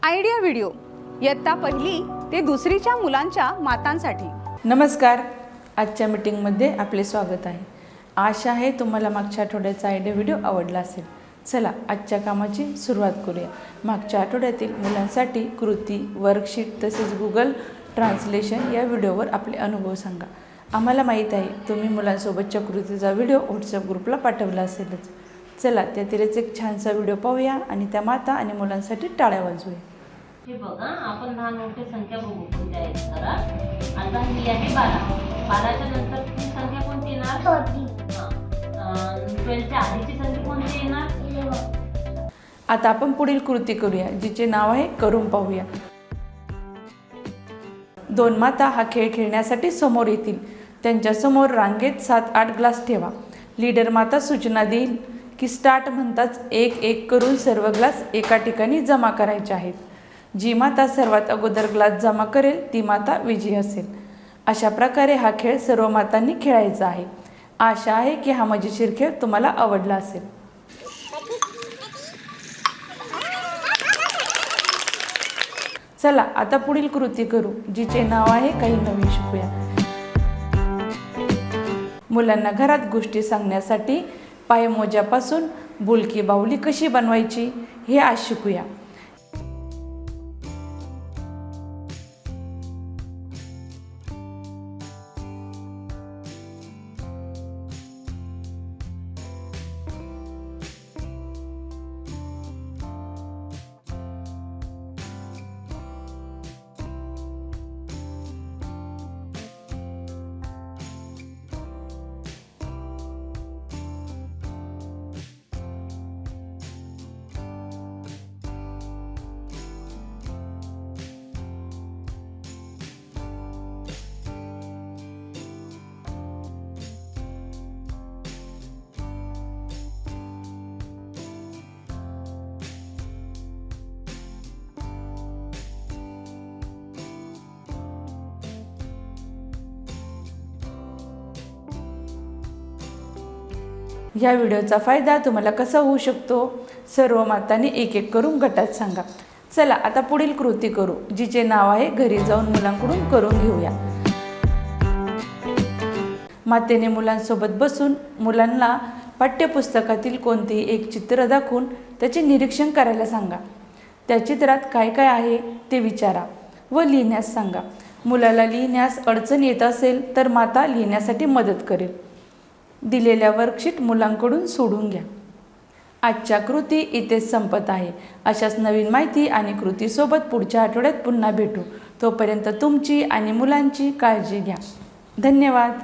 Idea video इयत्ता पहिली ते दुसरीच्या मुलांच्या मातांसाठी। नमस्कार, आजच्या मीटिंगमध्ये आपले स्वागत आहे। आशा आहे तुम्हाला मागच्या आठवड्याचा आयडिया व्हिडिओ आवडला असेल। चला आजच्या कामाची सुरुवात करूया। मागच्या आठवड्यातील मुलांसाठी कृती, वर्कशीट तसेच गूगल ट्रान्सलेशन या व्हिडिओवर आपले अनुभव सांगा। आम्हाला माहीत आहे तुम्ही मुलांसोबतच्या कृतीचा व्हिडिओ व्हॉट्सअप ग्रुपला पाठवला असेलच। चला त्यातीलच एक छानसा व्हिडिओ पाहूया आणि त्या माता आणि मुलांसाठी टाळ्या वाजवूया। हे बघा, आपण लहान मोठी संख्या बघू कोणत्या आहेत तर आता ही आहे 12. 12च्या नंतरची संख्या कोणती येणार? 12च्या आधीची संख्या कोणती येणार? 11. आता आपण पुढील कृती करूया, जिचे नाव आहे करून पाहूया। दोन माता हा खेळ खेळण्यासाठी समोर येतील। त्यांच्या समोर रांगेत 7-8 ग्लास ठेवा। लीडर माता सूचना देईल की स्टार्ट म्हणताच एक एक करून सर्व ग्लास एका ठिकाणी जमा करायचे आहेत। जी माता सर्वात अगोदर ग्लास जमा करेल ती माता विजयी असेल। अशा प्रकारे हा खेळ सर्व मातांनी खेळायचा आहे। आशा आहे की हा मजेशीर खेळ तुम्हाला आवडला असेल। चला आता पुढील कृती करू, जिचे नाव आहे काही नवीन शिकूया। मुलांना घरात गोष्टी सांगण्यासाठी पायमोज्यापासून बोलकी बाहुली कशी बनवायची हे आज शिकूया। या व्हिडिओचा फायदा तुम्हाला कसा होऊ शकतो सर्व मातांनी एक एक करून गटात सांगा। चला आता पुढील कृती करू, जिचे नाव आहे घरी जाऊन मुलांकडून करून घेऊया। मातेने मुलांसोबत बसून मुलांना पाठ्यपुस्तकातील कोणतेही एक चित्र दाखवून त्याचे निरीक्षण करायला सांगा। त्या चित्रात काय काय आहे ते विचारा व लिहिण्यास सांगा। मुलाला लिहिण्यास अडचण येत असेल तर माता लिहिण्यासाठी मदत करेल। दिलेल्या वर्कशीट मुलांकडून सोडून घ्या। आजच्या कृती इथेच संपत आहे। अशाच नवीन माहिती आणि कृतीसोबत पुढच्या आठवड्यात पुन्हा भेटू। तोपर्यंत तुमची आणि मुलांची काळजी घ्या। धन्यवाद।